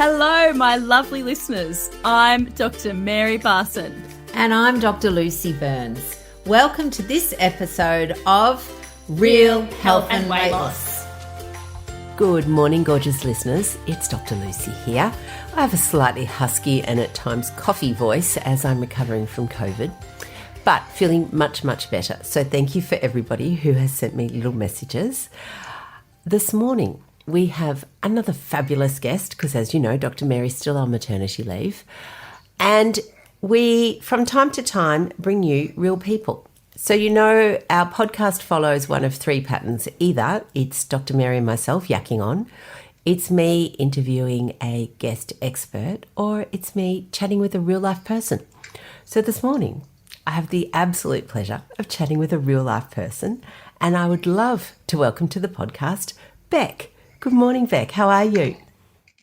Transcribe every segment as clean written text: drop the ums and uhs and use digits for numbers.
Hello, my lovely listeners. I'm Dr. Mary Barson. And I'm Dr. Lucy Burns. Welcome to this episode of Real Health and Weight Loss. Good morning, gorgeous listeners. It's Dr. Lucy here. I have a slightly husky and at times coffee voice as I'm recovering from COVID, but feeling much, much better. So thank you for everybody who has sent me little messages. This morning, we have another fabulous guest because, as you know, Dr. Mary's still on maternity leave. And we, from time to time, bring you real people. So, you know, our podcast follows one of three patterns. Either it's Dr. Mary and myself yakking on, it's me interviewing a guest expert, or it's me chatting with a real life person. So this morning, I have the absolute pleasure of chatting with a real life person, and I would love to welcome to the podcast, Bec. Good morning, Bec. How are you?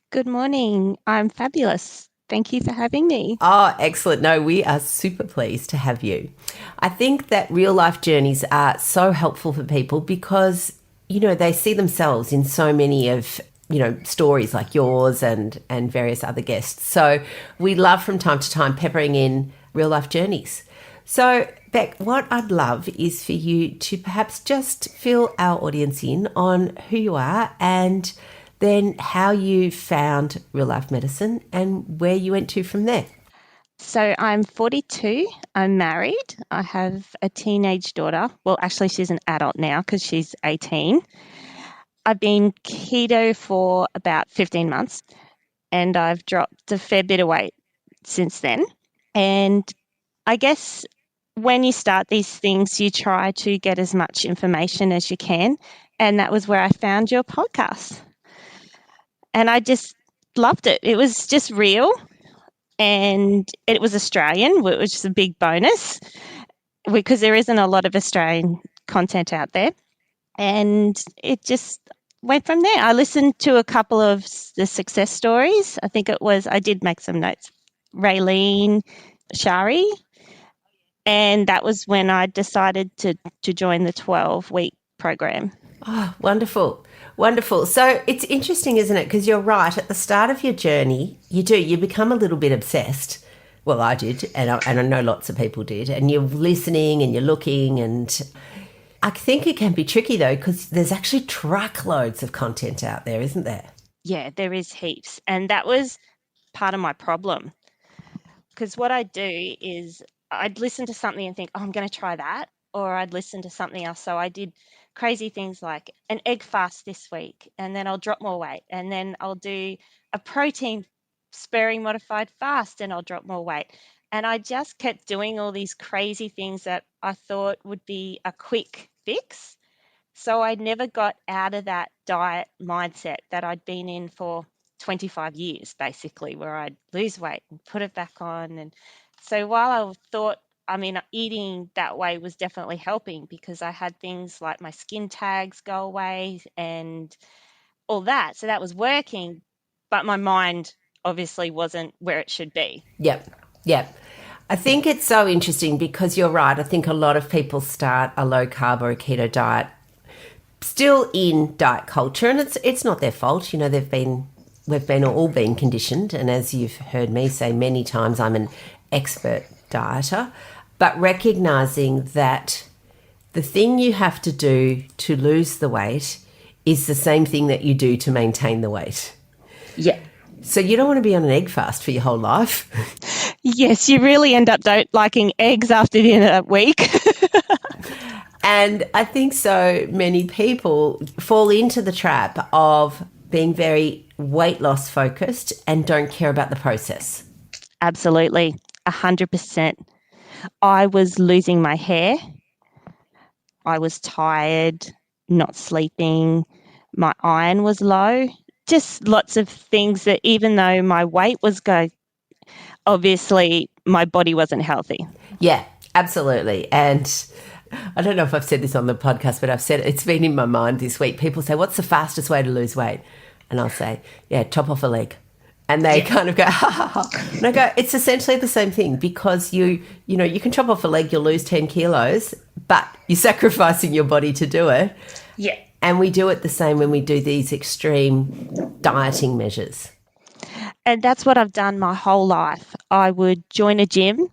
Good morning. I'm fabulous. Thank you for having me. Oh, excellent. No, we are super pleased to have you. I think that real life journeys are so helpful for people because, you know, they see themselves in so many of, you know, stories like yours and various other guests. So we love from time to time peppering in real life journeys. So, Bec, what I'd love is for you to perhaps just fill our audience in on who you are and then how you found real life medicine and where you went to from there. So I'm 42. I'm married. I have a teenage daughter. Well, actually, she's an adult now because she's 18. I've been keto for about 15 months and I've dropped a fair bit of weight since then. And I guess when you start these things, you try to get as much information as you can. And that was where I found your podcast. And I just loved it. It was just real and it was Australian, which is a big bonus because there isn't a lot of Australian content out there. And it just went from there. I listened to a couple of the success stories. I think it was, I did make some notes, Raylene Shari. And that was when I decided to join the 12-week program. Oh, wonderful. Wonderful. So it's interesting, isn't it? Because you're right. At the start of your journey, you become a little bit obsessed. Well, I did, and I know lots of people did. And you're listening and you're looking. And I think it can be tricky, though, because there's actually truckloads of content out there, isn't there? Yeah, there is heaps. And that was part of my problem. Because what I do is I'd listen to something and think, oh, I'm going to try that. Or I'd listen to something else. So I did crazy things like an egg fast this week, and then I'll drop more weight. And then I'll do a protein sparing modified fast and I'll drop more weight. And I just kept doing all these crazy things that I thought would be a quick fix. So I never got out of that diet mindset that I'd been in for 25 years, basically, where I'd lose weight and put it back on. And so while I thought, eating that way was definitely helping because I had things like my skin tags go away and all that. So that was working, but my mind obviously wasn't where it should be. Yep. I think it's so interesting because you're right. I think a lot of people start a low carb or a keto diet still in diet culture, and it's not their fault. You know, we've all been conditioned, and as you've heard me say many times, I'm an expert dieter. But recognising that the thing you have to do to lose the weight is the same thing that you do to maintain the weight. Yeah. So you don't want to be on an egg fast for your whole life. Yes, you really end up liking eggs after the end of that week. And I think so many people fall into the trap of being very weight loss focused and don't care about the process. Absolutely, 100%. I was losing my hair. I was tired, not sleeping. My iron was low. Just lots of things that even though my weight was good, obviously my body wasn't healthy. Yeah, absolutely. And I don't know if I've said this on the podcast, but I've said it's been in my mind this week. People say, what's the fastest way to lose weight? And I'll say, yeah, chop off a leg. And they kind of go, ha, ha, ha. And I go, it's essentially the same thing because you can chop off a leg, you'll lose 10 kilos, but you're sacrificing your body to do it. Yeah. And we do it the same when we do these extreme dieting measures. And that's what I've done my whole life. I would join a gym.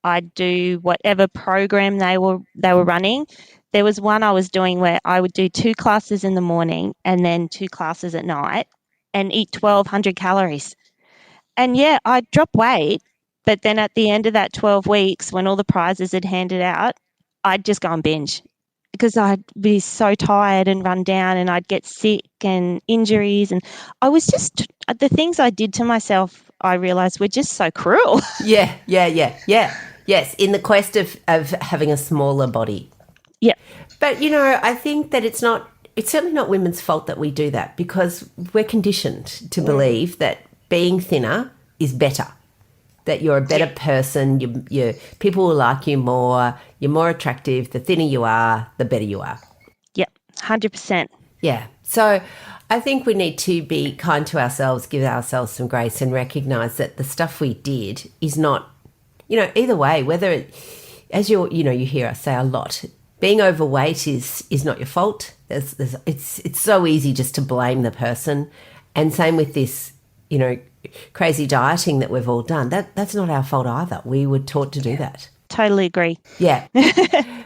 I'd do whatever program they were running. There was one I was doing where I would do 2 classes in the morning and then 2 classes at night and eat 1,200 calories. And yeah, I'd drop weight, but then at the end of that 12 weeks, when all the prizes had handed out, I'd just go and binge because I'd be so tired and run down and I'd get sick and injuries. And I was just, the things I did to myself, I realised were just so cruel. Yeah. Yes, in the quest of having a smaller body. Yeah. But, I think that it's certainly not women's fault that we do that, because we're conditioned to believe that being thinner is better, that you're a better person, people will like you more, you're more attractive, the thinner you are, the better you are. Yep, 100%. Yeah. So I think we need to be kind to ourselves, give ourselves some grace and recognise that the stuff we did is not, either way, whether it, as you hear us say a lot, being overweight is not your fault. It's so easy just to blame the person. And same with this, crazy dieting that we've all done. That's not our fault either. We were taught to do that. Totally agree. Yeah.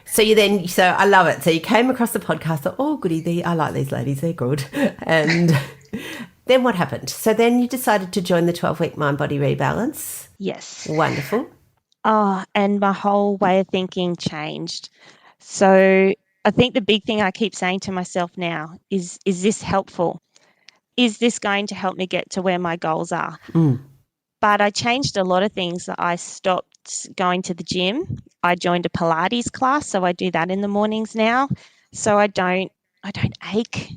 So I love it. So you came across the podcast, thought, oh, goody, I like these ladies, they're good. And then what happened? So then you decided to join the 12-week Mind Body Rebalance. Yes. Wonderful. Oh, and my whole way of thinking changed. So I think the big thing I keep saying to myself now is this helpful? Is this going to help me get to where my goals are? But I changed a lot of things. I stopped going to the gym. I joined a Pilates class, so I do that in the mornings now. So I don't ache.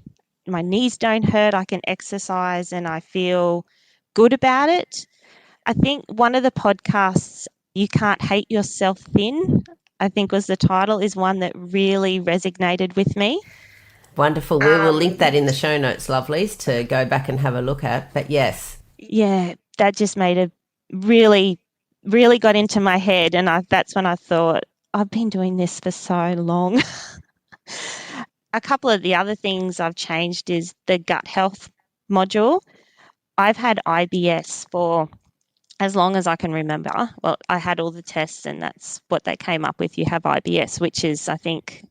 My knees don't hurt. I can exercise and I feel good about it. I think one of the podcasts, You Can't Hate Yourself Thin, I think was the title, is one that really resonated with me. Wonderful. We will link that in the show notes, lovelies, to go back and have a look at. But yes. Yeah, that just made a really, really got into my head. And that's when I thought, I've been doing this for so long. A couple of the other things I've changed is the gut health module. I've had IBS for as long as I can remember. Well, I had all the tests and that's what they came up with. You have IBS, which is, I think,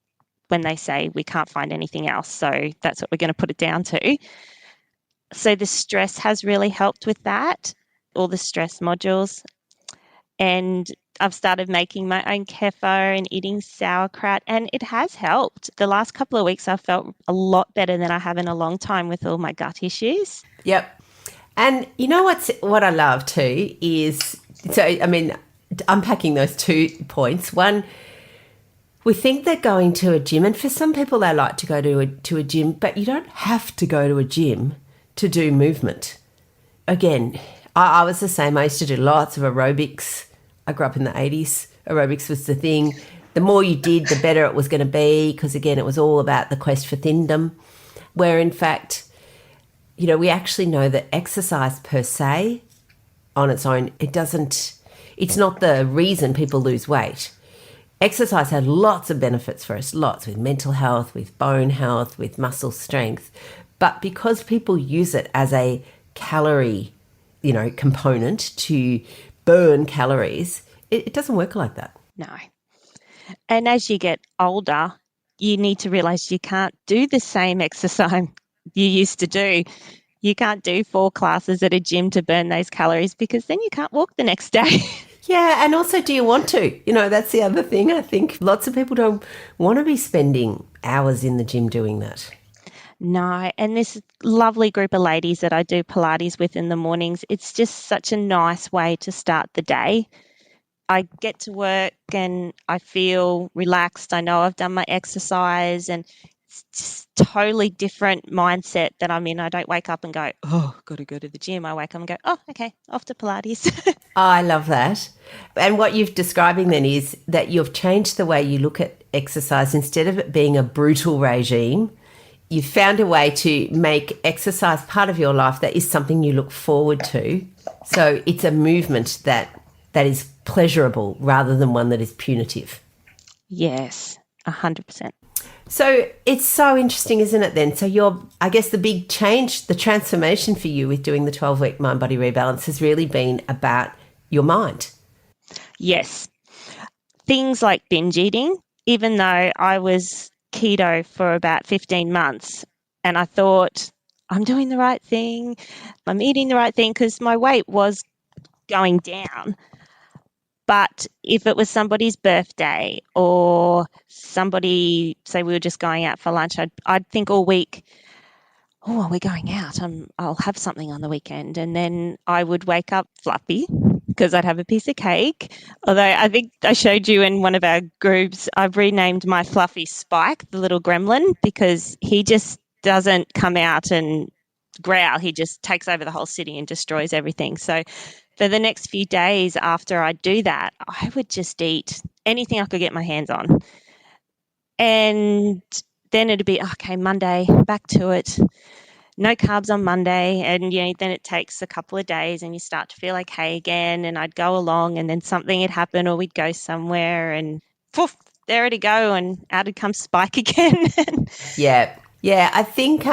when they say we can't find anything else. So that's what we're going to put it down to. So the stress has really helped with that, all the stress modules. And I've started making my own kefir and eating sauerkraut, and it has helped. The last couple of weeks I felt a lot better than I have in a long time with all my gut issues. Yep. And you know what I love too is, unpacking those 2 points. One, we think they're going to a gym, and for some people they like to go to a gym, but you don't have to go to a gym to do movement. Again, I was the same. I used to do lots of aerobics. I grew up in the 80s. Aerobics was the thing. The more you did, the better it was going to be, because, again, it was all about the quest for thindom, where, in fact, we actually know that exercise per se on its own, it's not the reason people lose weight. Exercise had lots of benefits for us, lots, with mental health, with bone health, with muscle strength. But because people use it as a calorie, component to burn calories, it doesn't work like that. No. And as you get older, you need to realise you can't do the same exercise you used to do. You can't do 4 classes at a gym to burn those calories, because then you can't walk the next day. Yeah, and also, do you want to? That's the other thing. I think lots of people don't want to be spending hours in the gym doing that. No, and this lovely group of ladies that I do Pilates with in the mornings, it's just such a nice way to start the day. I get to work and I feel relaxed. I know I've done my exercise, and it's just totally different mindset that I'm in. I don't wake up and go, oh, got to go to the gym. I wake up and go, oh, okay, off to Pilates. I love that. And what you're describing then is that you've changed the way you look at exercise. Instead of it being a brutal regime, you've found a way to make exercise part of your life that is something you look forward to. So it's a movement that is pleasurable rather than one that is punitive. Yes, 100%. So it's so interesting, isn't it then? So I guess the big change, the transformation for you with doing the 12-week mind-body rebalance has really been about your mind. Yes. Things like binge eating, even though I was keto for about 15 months and I thought, I'm doing the right thing, I'm eating the right thing because my weight was going down. But if it was somebody's birthday or somebody, say we were just going out for lunch, I'd think all week, oh, we're going out. I'll have something on the weekend. And then I would wake up fluffy because I'd have a piece of cake. Although I think I showed you in one of our groups, I've renamed my fluffy Spike, the little gremlin, because he just doesn't come out and growl. He just takes over the whole city and destroys everything. So for the next few days after I do that, I would just eat anything I could get my hands on. And then it'd be, okay, Monday, back to it. No carbs on Monday. And, then it takes a couple of days and you start to feel okay again. And I'd go along and then something had happened or we'd go somewhere and poof, there it'd go and out would come Spike again. Yeah. Yeah, I think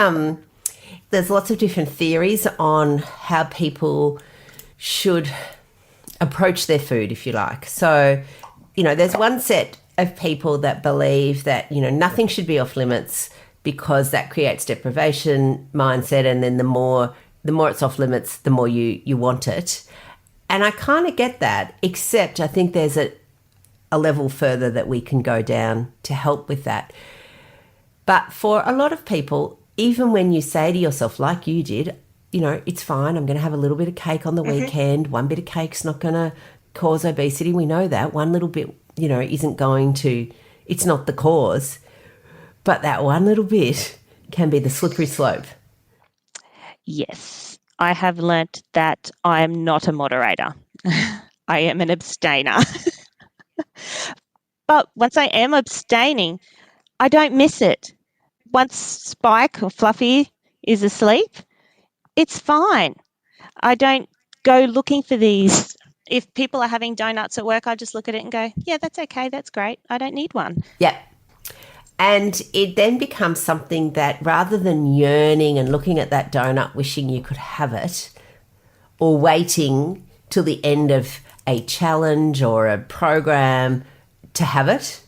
there's lots of different theories on how people should approach their food, if you like. So, there's one set of people that believe that, nothing should be off limits because that creates deprivation mindset, and then the more it's off limits, the more you want it. And I kind of get that, except I think there's a level further that we can go down to help with that. But for a lot of people, even when you say to yourself, like you did, it's fine, I'm going to have a little bit of cake on the weekend. One bit of cake's not going to cause obesity. We know that. One little bit, isn't going to, it's not the cause. But that one little bit can be the slippery slope. Yes, I have learnt that I am not a moderator. I am an abstainer. But once I am abstaining, I don't miss it. Once Spike or Fluffy is asleep, it's fine. I don't go looking for these. If people are having donuts at work, I just look at it and go, yeah, that's okay. That's great. I don't need one. Yeah. And it then becomes something that rather than yearning and looking at that donut, wishing you could have it, or waiting till the end of a challenge or a program to have it,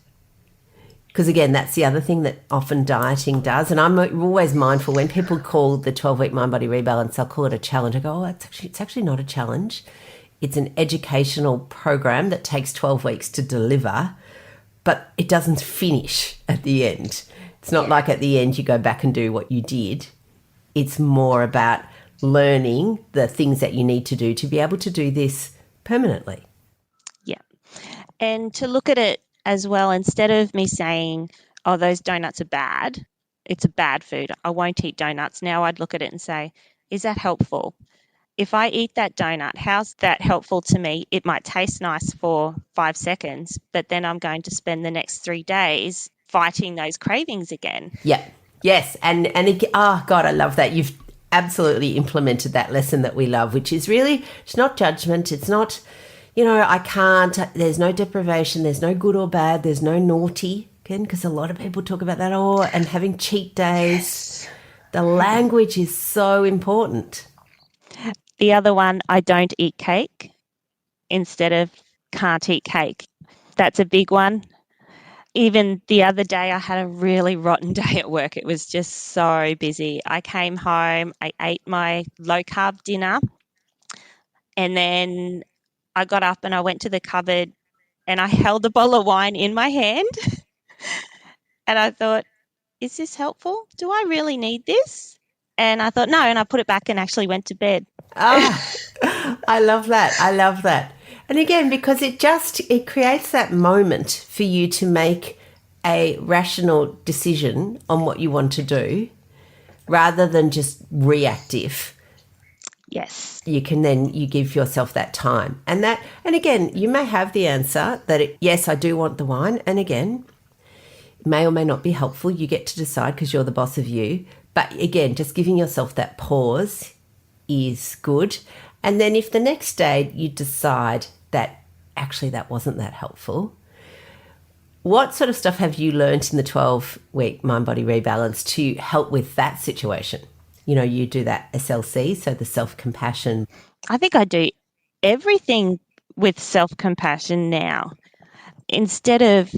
because again, that's the other thing that often dieting does. And I'm always mindful when people call the 12-week mind-body rebalance, I'll call it a challenge. I go, it's actually not a challenge. It's an educational program that takes 12 weeks to deliver, but it doesn't finish at the end. It's not like at the end you go back and do what you did. It's more about learning the things that you need to do to be able to do this permanently. Yeah. And to look at it as well, instead of me saying, oh, those donuts are bad, it's a bad food, I won't eat donuts. Now I'd look at it and say, is that helpful? If I eat that donut, how's that helpful to me? It might taste nice for 5 seconds, but then I'm going to spend the next 3 days fighting those cravings again. Yeah. Yes. And oh, God, I love that. You've absolutely implemented that lesson that we love, which is really, it's not judgment. It's not, I can't, there's no deprivation, there's no good or bad, there's no naughty, again, because a lot of people talk about that, and having cheat days. Yes. The language is so important. The other one, I don't eat cake instead of can't eat cake. That's a big one. Even the other day, I had a really rotten day at work. It was just so busy. I came home, I ate my low-carb dinner, and then I got up and I went to the cupboard and I held a bottle of wine in my hand. And I thought, is this helpful? Do I really need this? And I thought, no, and I put it back and actually went to bed. I love that. I love that. And again, because it creates that moment for you to make a rational decision on what you want to do rather than just reactive. Yes. You give yourself that time. And again, you may have the answer that, yes, I do want the wine. And again, it may or may not be helpful. You get to decide because you're the boss of you. But again, just giving yourself that pause is good. And then if the next day you decide that actually that wasn't that helpful, What sort of stuff have you learned in the 12-week Mind Body Rebalance to help with that situation? You know, you do that SLC, so the self-compassion. I think I do everything with self-compassion now. Instead of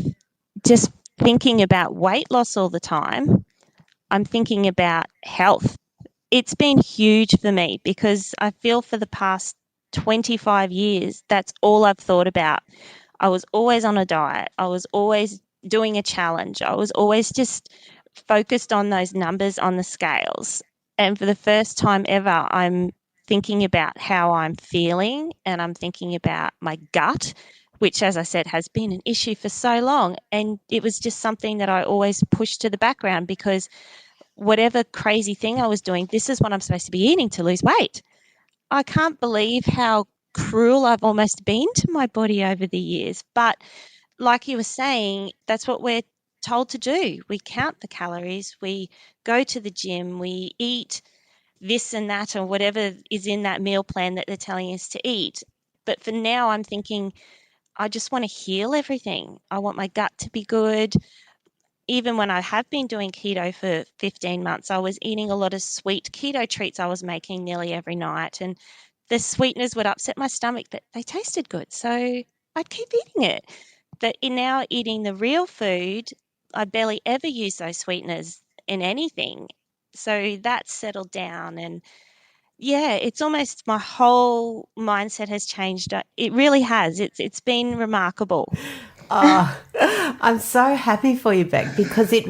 just thinking about weight loss all the time, I'm thinking about health. It's been huge for me because I feel for the past 25 years, that's all I've thought about. I was always on a diet. I was always doing a challenge. I was always just focused on those numbers on the scales. And for the first time ever, I'm thinking about how I'm feeling and I'm thinking about my gut, which, as I said, has been an issue for so long. And it was just something that I always pushed to the background because whatever crazy thing I was doing, this is what I'm supposed to be eating to lose weight. I can't believe how cruel I've almost been to my body over the years. But like you were saying, that's what we're told to do. We count the calories, we go to the gym, we eat this and that or whatever is in that meal plan that they're telling us to eat. But for now, I'm thinking, I just want to heal everything. I want my gut to be good. Even when I have been doing keto for 15 months, I was eating a lot of sweet keto treats I was making nearly every night. And the sweeteners would upset my stomach, but they tasted good. So I'd keep eating it. But in now eating the real food, I barely ever use those sweeteners in anything. So that's settled down. And yeah, it's almost my whole mindset has changed. It really has. It's been remarkable. Oh, I'm so happy for you, Bec, because it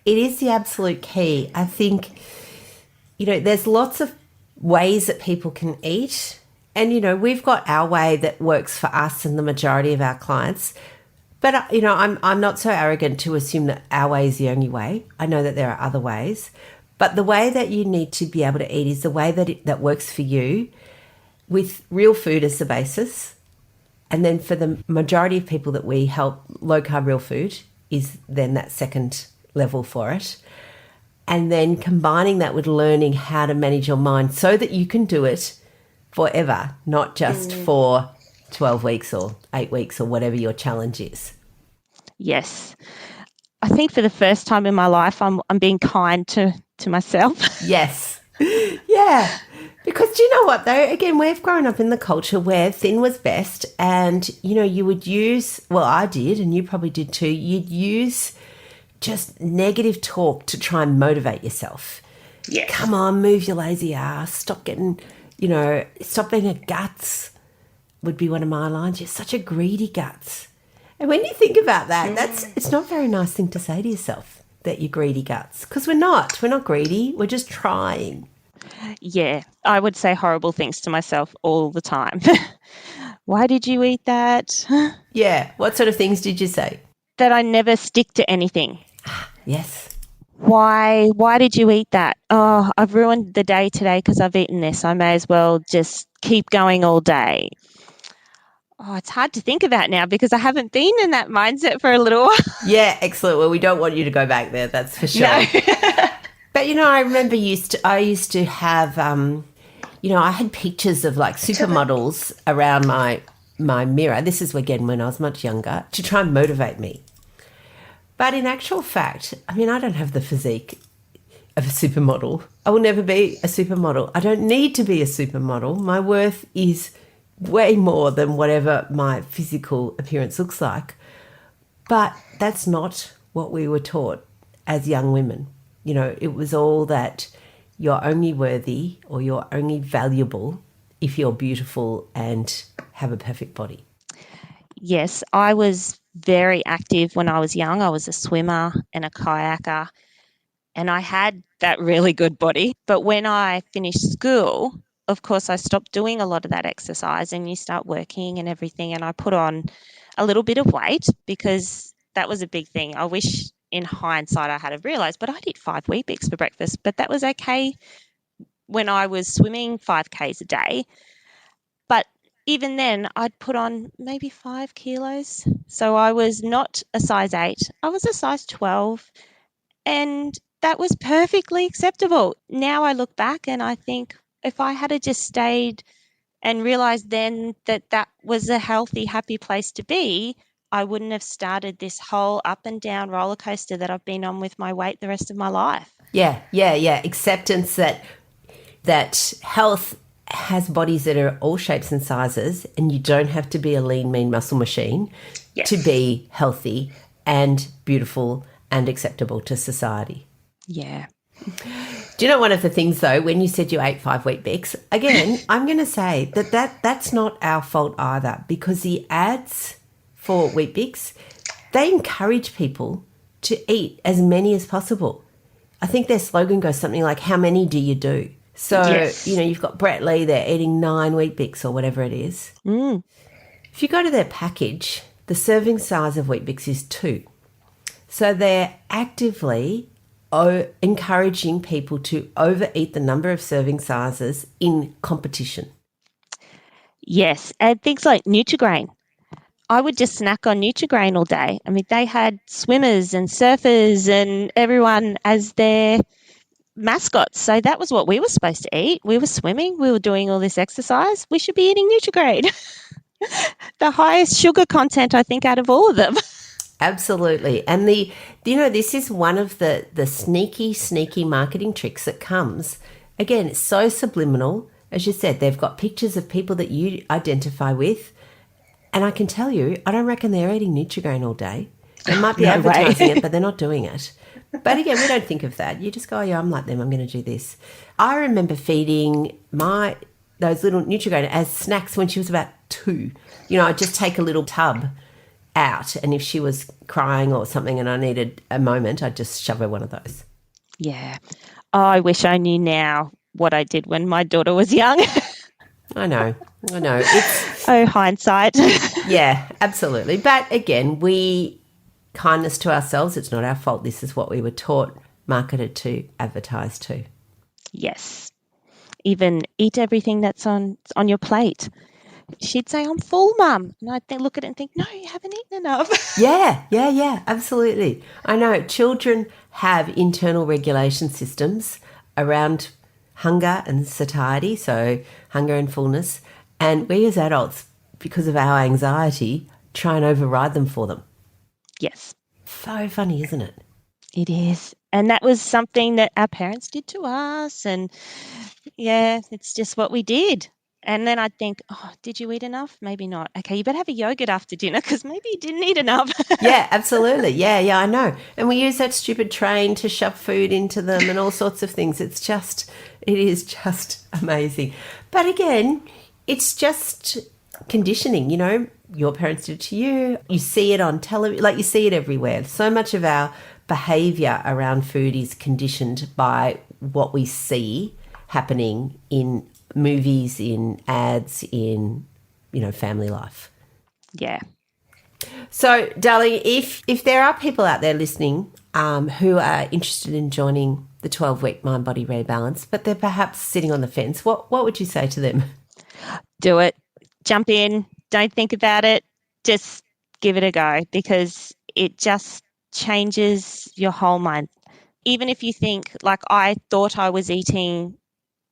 is the absolute key. I think, you know, there's lots of ways that people can eat. And, you know, we've got our way that works for us and the majority of our clients. But, you know, I'm not so arrogant to assume that our way is the only way. I know that there are other ways. But the way that you need to be able to eat is the way that works for you, with real food as the basis. And then for the majority of people that we help, low carb real food is then that second level for it. And then combining that with learning how to manage your mind so that you can do it forever, not just for 12 weeks or 8 weeks or whatever your challenge is. Yes. I think for the first time in my life, I'm being kind to myself. Yes. Yeah. Because do you know what, though? Again, we've grown up in the culture where thin was best and, you know, you would use, well, I did, and you probably did too, you'd use just negative talk to try and motivate yourself. Yes. Come on, move your lazy ass. Stop getting, you know, stop being a guts would be one of my lines. You're such a greedy guts. And when you think about that, it's not a very nice thing to say to yourself, that you're greedy guts, because we're not greedy. We're just trying. Yeah, I would say horrible things to myself all the time. Why did you eat that? Yeah. What sort of things did you say? That I never stick to anything. Yes. Why did you eat that? Oh, I've ruined the day today because I've eaten this. I may as well just keep going all day. Oh, it's hard to think about now because I haven't been in that mindset for a little while. Yeah, excellent. Well, we don't want you to go back there, that's for sure. No. But, you know, I remember I used to have, you know, I had pictures of like supermodels around my mirror. This is, again, when I was much younger, to try and motivate me. But in actual fact, I mean, I don't have the physique of a supermodel. I will never be a supermodel. I don't need to be a supermodel. My worth is way more than whatever my physical appearance looks like. But that's not what we were taught as young women. You know, it was all that you're only worthy or you're only valuable if you're beautiful and have a perfect body. Yes, I was very active when I was young. I was a swimmer and a kayaker, and I had that really good body. But when I finished school, of course, I stopped doing a lot of that exercise and you start working and everything. And I put on a little bit of weight because that was a big thing. I wish in hindsight I had have realised, but I'd eat 5 Weet-Bix for breakfast, but that was okay when I was swimming 5Ks a day. But even then, I'd put on maybe 5 kilos. So I was not a size 8. I was a size 12. And that was perfectly acceptable. Now I look back and I think if I had just stayed and realised then that that was a healthy, happy place to be, I wouldn't have started this whole up and down roller coaster that I've been on with my weight the rest of my life. Yeah. Acceptance that health has bodies that are all shapes and sizes, and you don't have to be a lean, mean muscle machine to be healthy and beautiful and acceptable to society. Yeah. Do you know one of the things, though, when you said you ate 5 Weet Bix, again, I'm going to say that's not our fault either, because the ads for Weet Bix, they encourage people to eat as many as possible. I think their slogan goes something like, how many do you do? So, you've got Brett Lee there eating 9 Weet Bix or whatever it is. Mm. If you go to their package, the serving size of Weet Bix is 2. So they're actively encouraging people to overeat the number of serving sizes in competition. Yes, and things like Nutri-Grain. I would just snack on Nutri-Grain all day. I mean, they had swimmers and surfers and everyone as their mascots. So that was what we were supposed to eat. We were swimming. We were doing all this exercise. We should be eating Nutri-Grain. The highest sugar content, I think, out of all of them. Absolutely. And this is one of the sneaky marketing tricks that comes. Again, it's so subliminal. As you said, they've got pictures of people that you identify with. And I can tell you, I don't reckon they're eating Nutri-Grain all day. They might be advertising it, but they're not doing it. But again, we don't think of that. You just go, yeah, I'm like them. I'm going to do this. I remember feeding those little Nutri-Grain as snacks when she was about 2. I'd just take a little tub out, and if she was crying or something and I needed a moment, I'd just shove her one of those. Yeah. Oh, I wish I knew now what I did when my daughter was young. I know. It's hindsight. Yeah, absolutely. But again, kindness to ourselves, it's not our fault. This is what we were taught, marketed to, advertised to. Yes. Even eat everything that's on your plate. She'd say, I'm full, Mum. And I'd look at it and think, no, you haven't eaten enough. Yeah, absolutely. I know children have internal regulation systems around hunger and satiety, so hunger and fullness. And we as adults, because of our anxiety, try and override them for them. Yes. So funny, isn't it? It is. And that was something that our parents did to us. And yeah, it's just what we did. And then I'd think, oh, did you eat enough? Maybe not. Okay, you better have a yogurt after dinner because maybe you didn't eat enough. Yeah, absolutely. Yeah, I know. And we use that stupid train to shove food into them and all sorts of things. It is just amazing. But again, it's just conditioning, Your parents did it to you. You see it on television, you see it everywhere. So much of our behaviour around food is conditioned by what we see happening in movies, in ads, in, family life. Yeah. So, darling, if there are people out there listening who are interested in joining the 12-week Mind Body Rebalance, but they're perhaps sitting on the fence, what would you say to them? Do it. Jump in. Don't think about it. Just give it a go because it just changes your whole mind. Even if you think, like I thought I was eating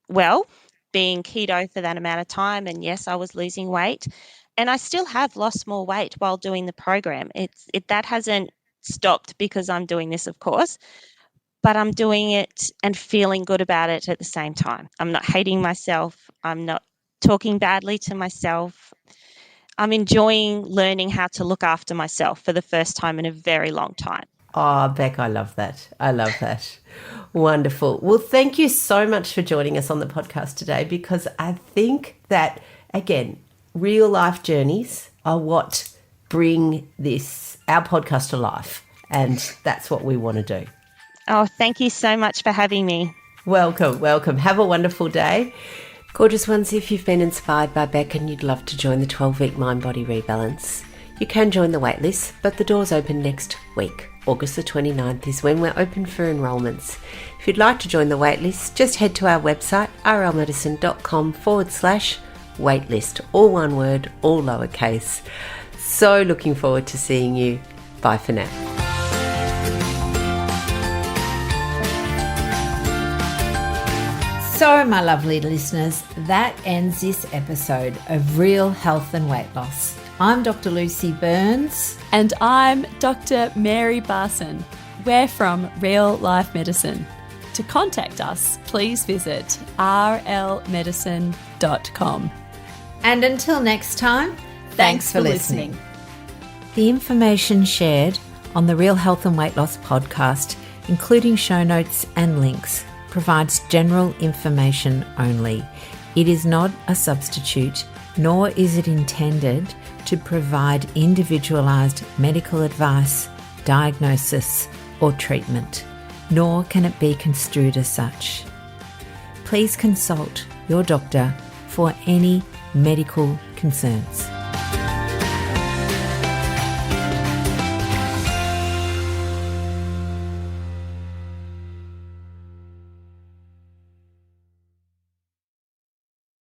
well, being keto for that amount of time, and yes, I was losing weight, and I still have lost more weight while doing the program. That hasn't stopped because I'm doing this, of course, but I'm doing it and feeling good about it at the same time. I'm not hating myself. I'm not talking badly to myself. I'm enjoying learning how to look after myself for the first time in a very long time. Oh, Bec, I love that. Wonderful. Well, thank you so much for joining us on the podcast today, because I think that, again, real life journeys are what bring our podcast to life, and that's what we want to do. Oh, thank you so much for having me. Welcome. Have a wonderful day. Gorgeous ones, if you've been inspired by Bec and you'd love to join the 12-week Mind Body Rebalance, you can join the waitlist, but the doors open next week. August the 29th is when we're open for enrolments. If you'd like to join the waitlist, just head to our website, rlmedicine.com/waitlist. All one word, all lowercase. So looking forward to seeing you. Bye for now. So, my lovely listeners, that ends this episode of Real Health and Weight Loss. I'm Dr. Lucy Burns. And I'm Dr. Mary Barson. We're from Real Life Medicine. To contact us, please visit rlmedicine.com. And until next time, thanks for listening. The information shared on the Real Health and Weight Loss podcast, including show notes and links, provides general information only. It is not a substitute, nor is it intended to provide individualised medical advice, diagnosis, or treatment, nor can it be construed as such. Please consult your doctor for any medical concerns.